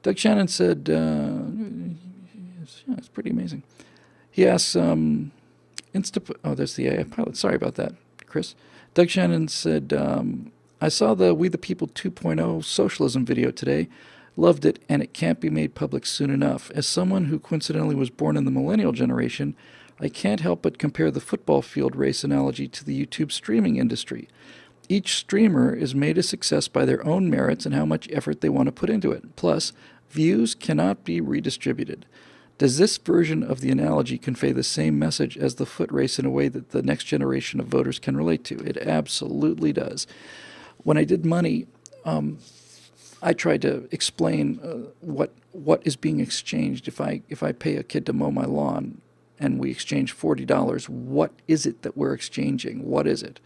Doug Shannon said, it's pretty amazing. He asks, oh, there's the AI pilot. Sorry about that, Chris. Doug Shannon said, I saw the We the People 2.0 socialism video today. Loved it, and it can't be made public soon enough. As someone who coincidentally was born in the millennial generation, I can't help but compare the football field race analogy to the YouTube streaming industry. Each streamer is made a success by their own merits and how much effort they want to put into it. Plus, views cannot be redistributed. Does this version of the analogy convey the same message as the foot race in a way that the next generation of voters can relate to? It absolutely does. When I did Money, I tried to explain what is being exchanged. If I pay a kid to mow my lawn and we exchange $40, what is it that we're exchanging? What is it?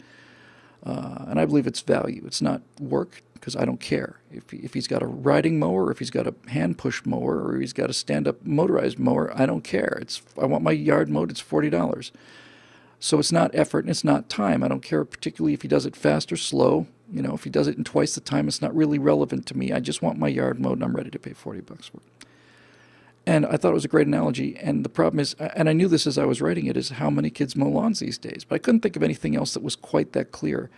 And I believe it's value. It's not work, because I don't care. If he's got a riding mower, or if he's got a hand-push mower, or he's got a stand-up motorized mower, I don't care. I want my yard mowed, it's $40. So it's not effort and it's not time. I don't care particularly if he does it fast or slow. You know, if he does it in twice the time, it's not really relevant to me. I just want my yard mowed and I'm ready to pay $40 for it. And I thought it was a great analogy. And the problem is, and I knew this as I was writing it, is how many kids mow lawns these days. But I couldn't think of anything else that was quite that clear.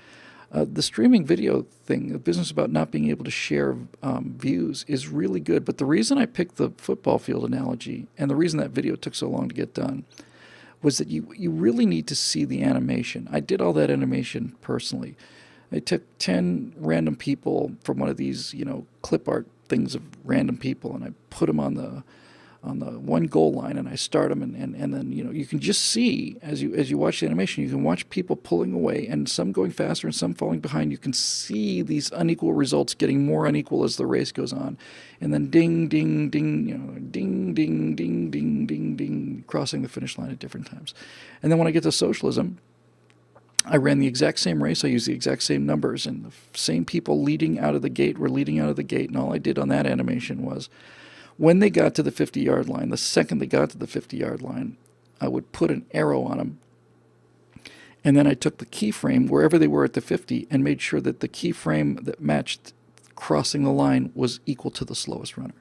The streaming video thing, the business about not being able to share views, is really good. But the reason I picked the football field analogy, and the reason that video took so long to get done, was that you really need to see the animation. I did all that animation personally. I took 10 random people from one of these, clip art things of random people, and I put them on the one goal line, and I start them, and then you can just see as you watch the animation, you can watch people pulling away, and some going faster and some falling behind. You can see these unequal results getting more unequal as the race goes on, and then ding ding ding, ding ding ding ding ding ding, crossing the finish line at different times. And then when I get to socialism, I ran the exact same race. I used the exact same numbers, and the same people leading out of the gate were leading out of the gate, and all I did on that animation was, when they got to the 50-yard line, the second they got to the 50-yard line, I would put an arrow on them. And then I took the keyframe wherever they were at the 50 and made sure that the keyframe that matched crossing the line was equal to the slowest runner.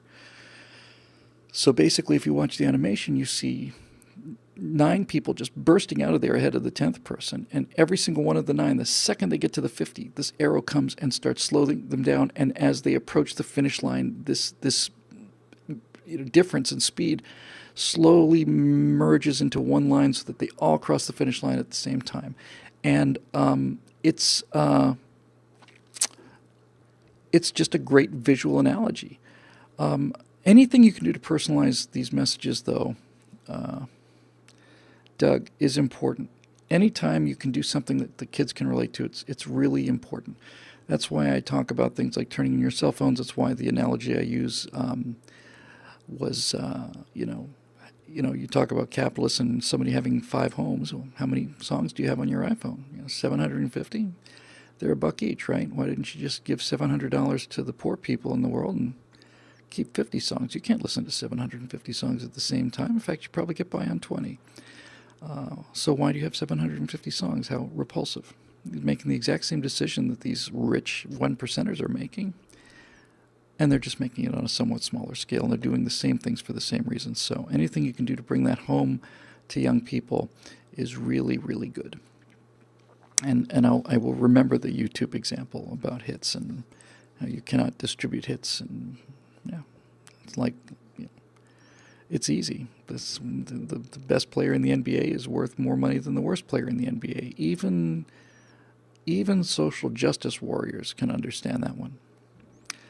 So basically, if you watch the animation, you see 9 people just bursting out of there ahead of the 10th person. And every single one of the 9, the second they get to the 50, this arrow comes and starts slowing them down. And as they approach the finish line, this difference in speed slowly merges into one line so that they all cross the finish line at the same time. And it's just a great visual analogy. Anything you can do to personalize these messages, though, Doug, is important. Anytime you can do something that the kids can relate to, it's really important. That's why I talk about things like turning in your cell phones. That's why the analogy I use was, you talk about capitalists and somebody having 5 homes. Well, how many songs do you have on your iPhone? 750? They're $1 each, right? Why didn't you just give $700 to the poor people in the world and keep 50 songs? You can't listen to 750 songs at the same time. In fact, you probably get by on 20. So why do you have 750 songs? How repulsive. You're making the exact same decision that these rich 1%ers are making. And they're just making it on a somewhat smaller scale, and they're doing the same things for the same reasons. So anything you can do to bring that home to young people is really, really good. And I will remember the YouTube example about hits and how you cannot distribute hits. And it's like, it's easy. The best player in the NBA is worth more money than the worst player in the NBA. Even social justice warriors can understand that one.